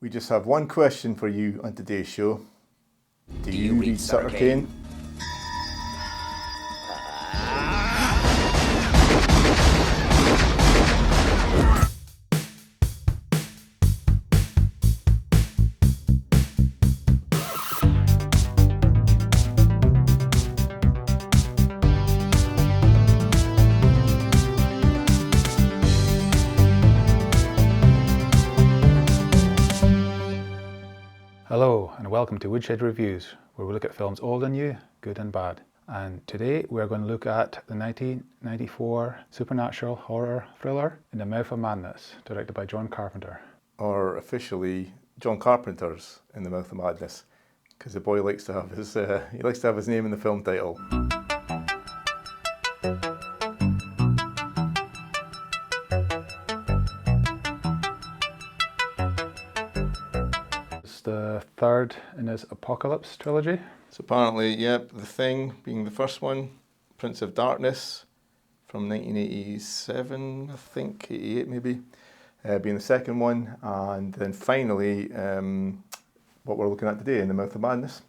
We just have one question for you on today's show. Do you read Sutter Cane? Hello and welcome to Woodshed Reviews, where we look at films old and new, good and bad. And today we're going to look at the 1994 supernatural horror thriller In the Mouth of Madness, directed by John Carpenter. Or officially, John Carpenter's In the Mouth of Madness, because the boy likes to have his name in the film title. The third in his Apocalypse trilogy. So apparently, yep, The Thing being the first one, Prince of Darkness from 1987, I think, 88 maybe, being the second one, and then finally what we're looking at today, In the Mouth of Madness.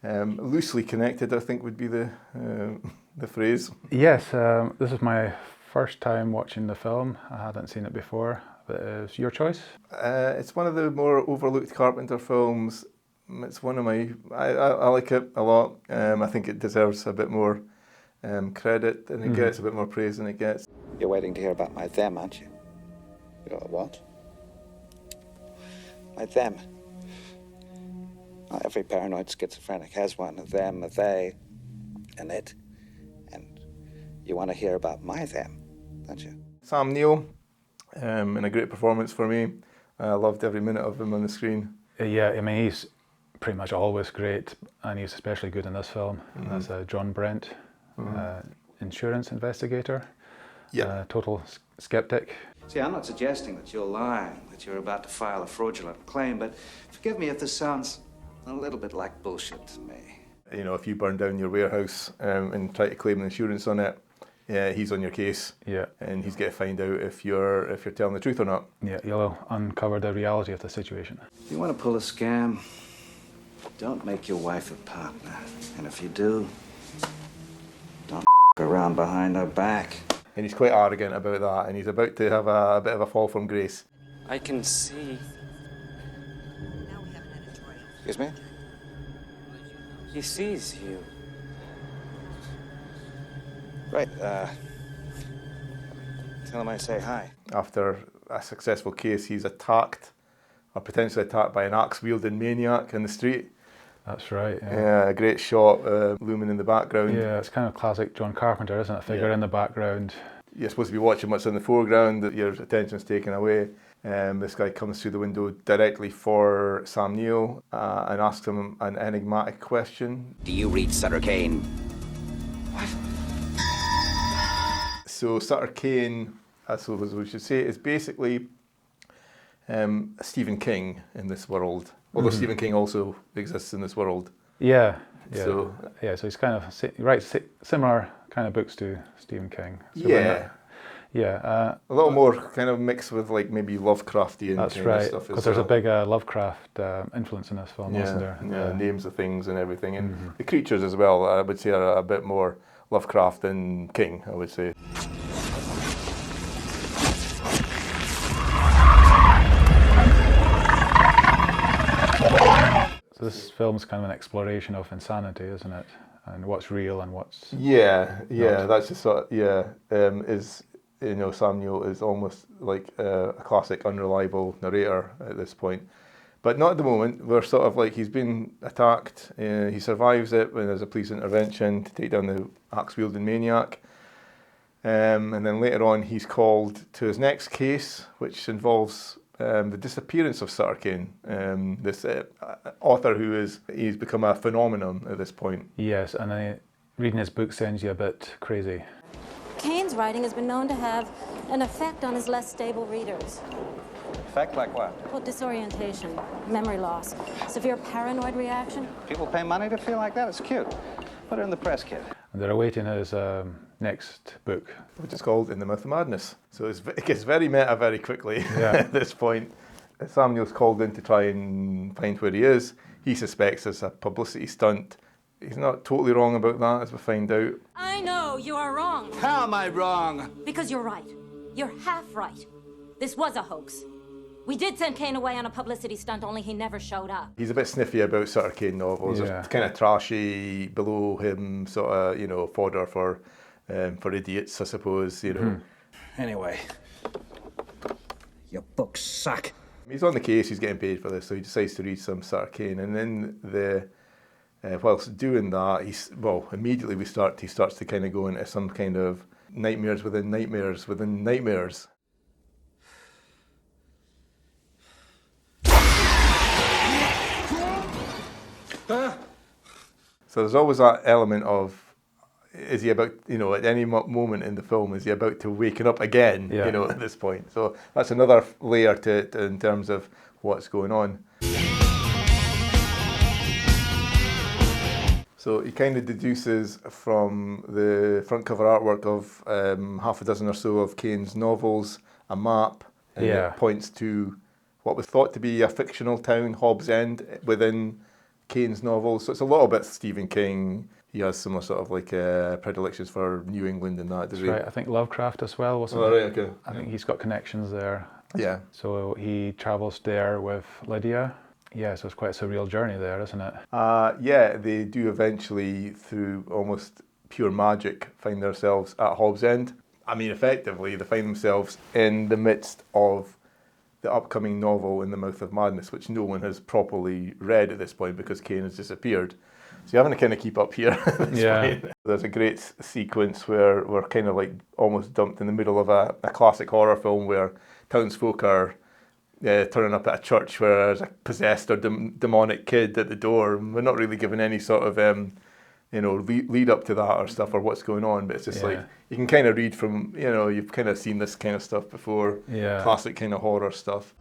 Loosely connected, I think, would be the phrase. Yes, this is my first time watching the film. I hadn't seen it before. It's your choice? It's one of the more overlooked Carpenter films. It's one of my... I like it a lot. I think it deserves a bit more credit than it gets, a bit more praise than it gets. You're waiting to hear about my them, aren't you? Your what? My them. Well, every paranoid schizophrenic has one. A them, a they, an it. And you want to hear about my them, don't you? Sam Neill. And a great performance for me. I loved every minute of him on the screen. Yeah, I mean, he's pretty much always great, and he's especially good in this film. As John Brent, insurance investigator, total skeptic. See, I'm not suggesting that you're lying, that you're about to file a fraudulent claim, but forgive me if this sounds a little bit like bullshit to me. You know, if you burn down your warehouse and try to claim insurance on it, yeah, he's on your case. Yeah. And he's got to find out if you're telling the truth or not. Yeah, you'll uncover the reality of the situation. If you want to pull a scam, don't make your wife a partner. And if you do, don't around behind her back. And he's quite arrogant about that, and he's about to have a bit of a fall from grace. I can see. Excuse me? He sees you. Right, tell him I say hi. After a successful case, he's attacked, or potentially attacked, by an axe-wielding maniac in the street. That's right. Yeah, a great shot looming in the background. Yeah, it's kind of classic John Carpenter, isn't it? A figure in the background. You're supposed to be watching what's in the foreground, that your attention's taken away. This guy comes through the window directly for Sam Neill and asks him an enigmatic question. Do you read Sutter Cane? So Sutter Cane, I suppose we should say, is basically Stephen King in this world. Although Stephen King also exists in this world. Yeah. So he's kind of he writes similar kind of books to Stephen King. So a little more kind of mixed with like maybe Lovecraftian that's kind right, of stuff. Because there's a big Lovecraft influence in this film, isn't there? Yeah, names of things and everything, and the creatures as well. I would say are a bit more Lovecraft than King, I would say. So this film's kind of an exploration of insanity, isn't it? And what's real and what's not. That's just sort of, is, you know, Sam Neill is almost like a classic unreliable narrator at this point. But not at the moment. We're sort of like, he's been attacked, he survives it when there's a police intervention to take down the axe-wielding maniac. And then later on he's called to his next case, which involves the disappearance of Sutter Cane, this author he's become a phenomenon at this point. Yes, and reading his book sends you a bit crazy. Cane's writing has been known to have an effect on his less stable readers. Effect like what? Well, disorientation, memory loss, severe paranoid reaction. People pay money to feel like that? It's cute. Put it in the press kit. And they're awaiting his next book, which is called In the Mouth of Madness. So it gets very meta very quickly at this point. Sam Neill's called in to try and find where he is. He suspects it's a publicity stunt. He's not totally wrong about that, as we find out. I know you are wrong. How am I wrong? Because you're right. You're half right. This was a hoax. We did send Kane away on a publicity stunt, only he never showed up. He's a bit sniffy about Sutter Cane novels. Yeah. They're kind of trashy, below him, sort of, fodder for idiots, I suppose, Anyway, your books suck. He's on the case, he's getting paid for this, so he decides to read some Sutter Cane. And then whilst doing that, immediately he starts to kind of go into some kind of nightmares within nightmares within nightmares. So there's always that element of, is he about, at any moment in the film, is he about to waken up again, at this point? So that's another layer to it in terms of what's going on. So he kind of deduces from the front cover artwork of half a dozen or so of Kane's novels, a map, and it points to what was thought to be a fictional town, Hobbs End, within Kane's novels. So it's a little bit Stephen King. He has similar sort of like predilections for New England and that, does he? Right, I think Lovecraft as well, wasn't Oh, it? right, okay. I think he's got connections there. Yeah. So he travels there with Lydia. Yeah, so it's quite a surreal journey there, isn't it? Yeah, they do eventually, through almost pure magic, find themselves at Hobbs End. I mean, effectively, they find themselves in the midst of the upcoming novel In the Mouth of Madness, which no one has properly read at this point because Kane has disappeared. So you're having to kind of keep up here at this point. There's a great sequence where we're kind of like almost dumped in the middle of a classic horror film where townsfolk are turning up at a church where there's a possessed or demonic kid at the door. And we're not really given any sort of lead up to that or stuff or what's going on, but it's just like you can kind of read from, you've kind of seen this kind of stuff before. Yeah. Classic kind of horror stuff.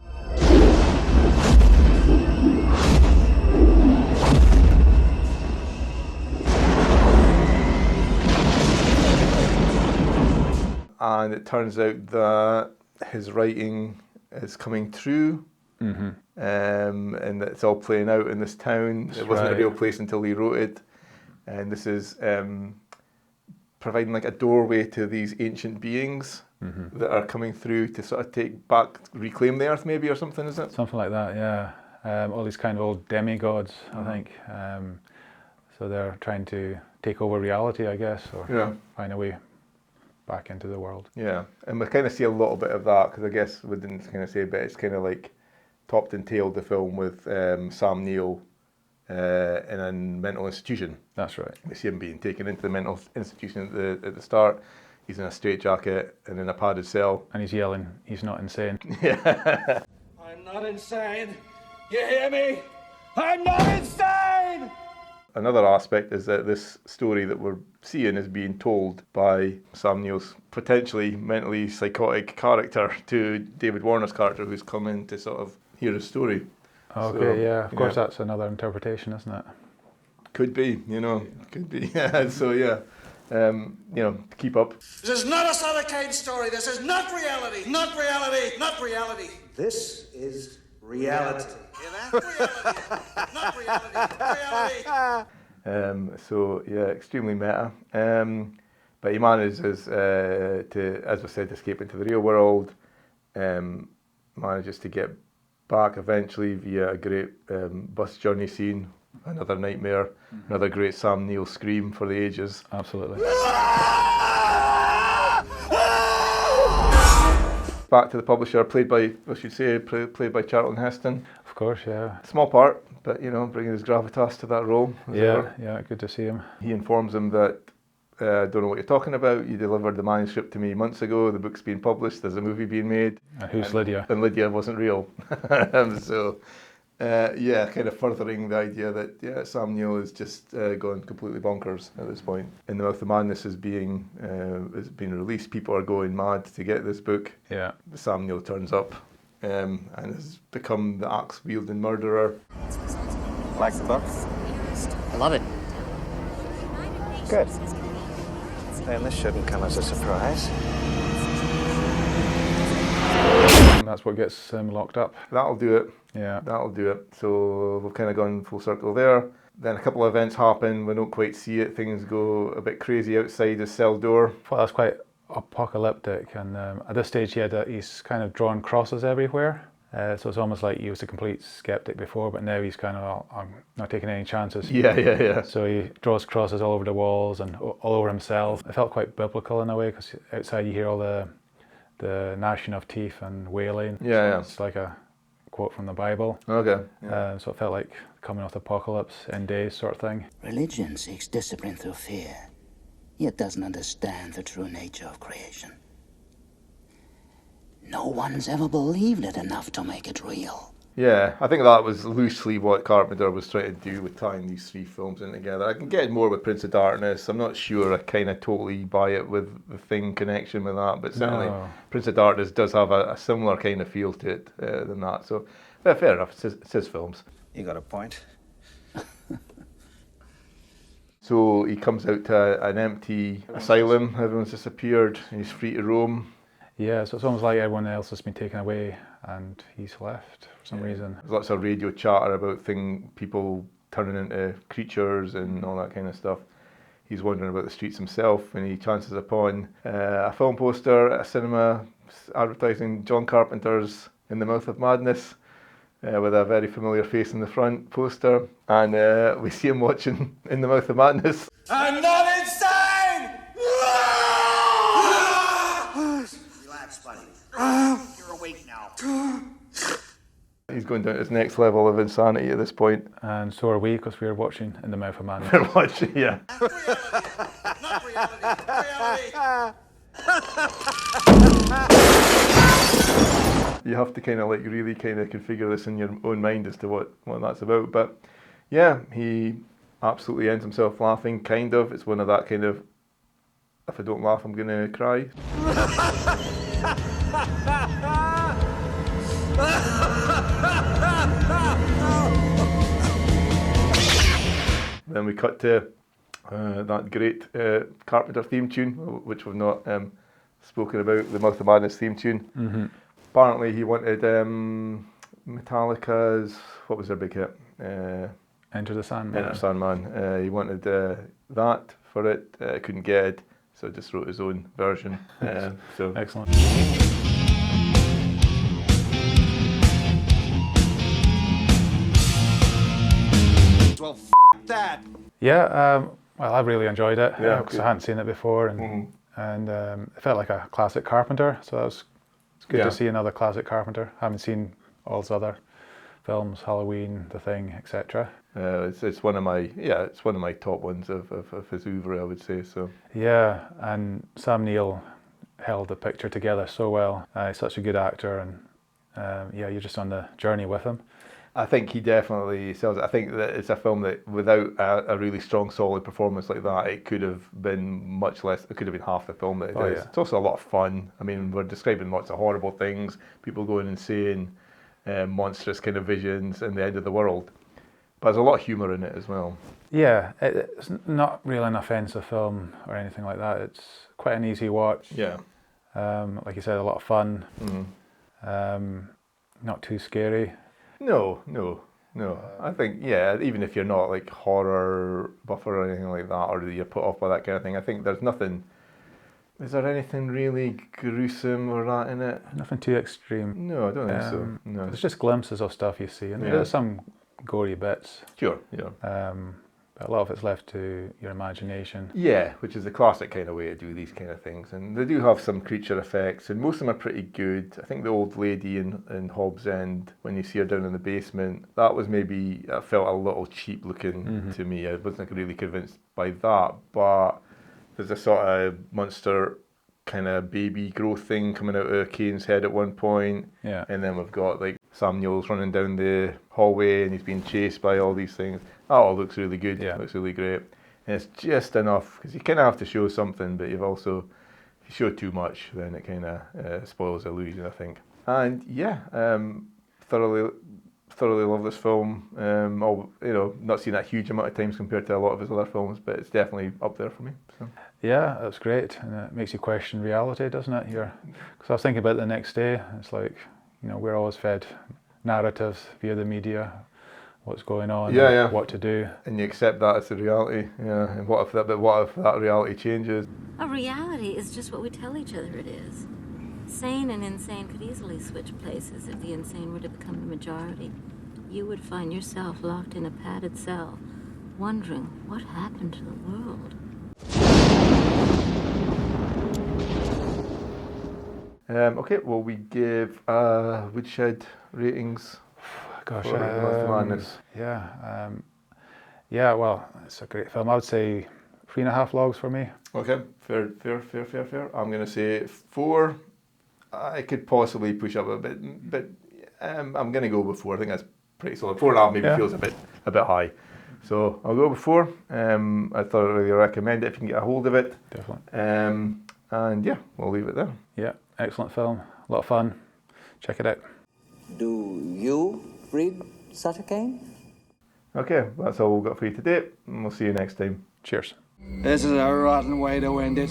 And it turns out that his writing is coming true, and that it's all playing out in this town. It wasn't a real place until he wrote it, and this is providing like a doorway to these ancient beings that are coming through to sort of reclaim the earth, maybe, or something, is it? Something like that, yeah. All these kind of old demigods, I think. So they're trying to take over reality, I guess, or find a way back into the world. Yeah, and we kind of see a little bit of that, because I guess we didn't kind of say, but it's kind of like topped and tailed the film with Sam Neill in a mental institution. That's right. We see him being taken into the mental institution at the start. He's in a straitjacket and in a padded cell. And he's yelling, he's not insane. Yeah. I'm not insane. You hear me? I'm not insane! Another aspect is that this story that we're seeing is being told by Sam Neill's potentially mentally psychotic character to David Warner's character, who's come in to sort of hear his story. Okay, So, yeah, of course that's another interpretation, isn't it? Could be, could be. Keep up. This is not a Sutter Cane story. This is not reality. Not reality. Not reality. This is reality. Hear that? Reality. Not reality. Reality. Extremely meta. But he manages to, as I said, escape into the real world. Manages to get back eventually via a great bus journey scene. Another nightmare. Another great Sam Neill scream for the ages. Absolutely. Back to the publisher, played by Charlton Heston. Of course, yeah. Small part, but bringing his gravitas to that role. Yeah, good to see him. He informs him that, don't know what you're talking about. You delivered the manuscript to me months ago. The book's being published. There's a movie being made. And who's Lydia? And Lydia wasn't real. Kind of furthering the idea that Sam Neill is just gone completely bonkers at this point. In the Mouth of Madness is being released. People are going mad to get this book. Yeah. Sam Neill turns up and has become the axe-wielding murderer. Like the book? I love it. Good. Then this shouldn't come as a surprise. that's what gets him locked up. That'll do it. Yeah. That'll do it. So we've kind of gone full circle there. Then a couple of events happen. We don't quite see it. Things go a bit crazy outside his cell door. Well, that's quite apocalyptic, and at this stage he's kind of drawn crosses everywhere. So it's almost like he was a complete skeptic before, but now he's kind of, I'm not taking any chances. Yeah. So he draws crosses all over the walls and all over himself. It felt quite biblical in a way, because outside you hear all the gnashing of teeth and wailing. Yeah. It's like a quote from the Bible. Okay. Yeah. So it felt like coming off the apocalypse, end days sort of thing. Religion seeks discipline through fear, yet doesn't understand the true nature of creation. No one's ever believed it enough to make it real. Yeah, I think that was loosely what Carpenter was trying to do with tying these three films in together. I can get more with Prince of Darkness. I'm not sure I kind of totally buy it with the Thing connection with that, but certainly Prince of Darkness does have a similar kind of feel to it than that. So, yeah, fair enough, it's his films. You got a point. So he comes out to an empty asylum, everyone's disappeared, and he's free to roam. Yeah, so it's almost like everyone else has been taken away and he's left for some reason. There's lots of radio chatter about people turning into creatures and all that kind of stuff. He's wandering about the streets himself when he chances upon a film poster at a cinema advertising John Carpenter's In the Mouth of Madness, with a very familiar face in the front poster. And we see him watching In the Mouth of Madness. I'm not insane! Relax, buddy. You're awake now. He's going down to his next level of insanity at this point. And so are we, because we were watching In the Mouth of Madness. We're watching, yeah. Not reality. You have to kind of like really kind of configure this in your own mind as to what that's about. But yeah, he absolutely ends himself laughing, kind of. It's one of that kind of, if I don't laugh, I'm going to cry. Then we cut to that great Carpenter theme tune, which we've not spoken about, the Mouth of Madness theme tune. Mm-hmm. Apparently he wanted Metallica's, what was their big hit? Enter the Sandman. Enter the Sandman. He wanted that for it, couldn't get it, so just wrote his own version. So Excellent. Well, that. Yeah, well, I've really enjoyed it, Yeah, because good. I hadn't seen it before, and it felt like a classic Carpenter, so it's good Yeah. to see another classic Carpenter. I haven't seen all his other films, Halloween, The Thing, etc. it's one of my top ones of his oeuvre, I would say. So Yeah, and Sam Neill held the picture together so well. He's such a good actor, and yeah, you're just on the journey with him. I think he definitely sells it. I think that it's a film that without a really strong, solid performance like that, it could have been much less. It could have been half the film that it is. Yeah. It's also a lot of fun. I mean, we're describing lots of horrible things, people going insane, monstrous kind of visions, and the end of the world. But there's a lot of humour in it as well. Yeah, it's not really an offensive film or anything like that. It's quite an easy watch. Yeah. Like you said, a lot of fun. Mm. Not too scary. No. I think, yeah, even if you're not like horror buff or anything like that, or you're put off by that kind of thing, I think there's nothing. Is there anything really gruesome or that in it? Nothing too extreme. No, I don't think so. No. There's just glimpses of stuff you see, and Yeah. there's some gory bits. Sure, yeah. But a lot of it's left to your imagination. Yeah, which is the classic kind of way to do these kind of things. And they do have some creature effects, and most of them are pretty good. I think the old lady in Hobbs End, when you see her down in the basement, that was maybe, that felt a little cheap looking to me. I wasn't really convinced by that, but there's a sort of monster kind of baby growth thing coming out of Kane's head at one point. Yeah. And then we've got like Sam Neill's running down the hallway and he's being chased by all these things. That all looks really good. Yeah. Looks really great. And it's just enough, because you kind of have to show something, but you've also, if you show too much, then it kind of spoils the illusion, I think. And yeah, thoroughly love this film. Not seen that huge amount of times compared to a lot of his other films, but it's definitely up there for me. So. Yeah, that's great, and it makes you question reality, doesn't it? Because I was thinking about it the next day. It's like, You know, we're always fed narratives via the media, what's going on, what to do. And you accept that as the reality, yeah. And what if that reality changes? A reality is just what we tell each other it is. Sane and insane could easily switch places if the insane were to become the majority. You would find yourself locked in a padded cell, wondering what happened to the world. Okay, well, we give Woodshed ratings. Gosh, for Month of Madness. Yeah, well, it's a great film. I would say 3.5 logs for me. Okay, fair. I'm going to say 4. I could possibly push up a bit, but I'm going to go with 4. I think that's pretty solid. 4.5 maybe feels a bit high. So I'll go with 4. I thoroughly recommend it if you can get a hold of it. Definitely. And yeah, we'll leave it there. Yeah, excellent film. A lot of fun. Check it out. Do you read Sutter Cane? Okay, that's all we've got for you today, and we'll see you next time. Cheers. This is a rotten way to end it.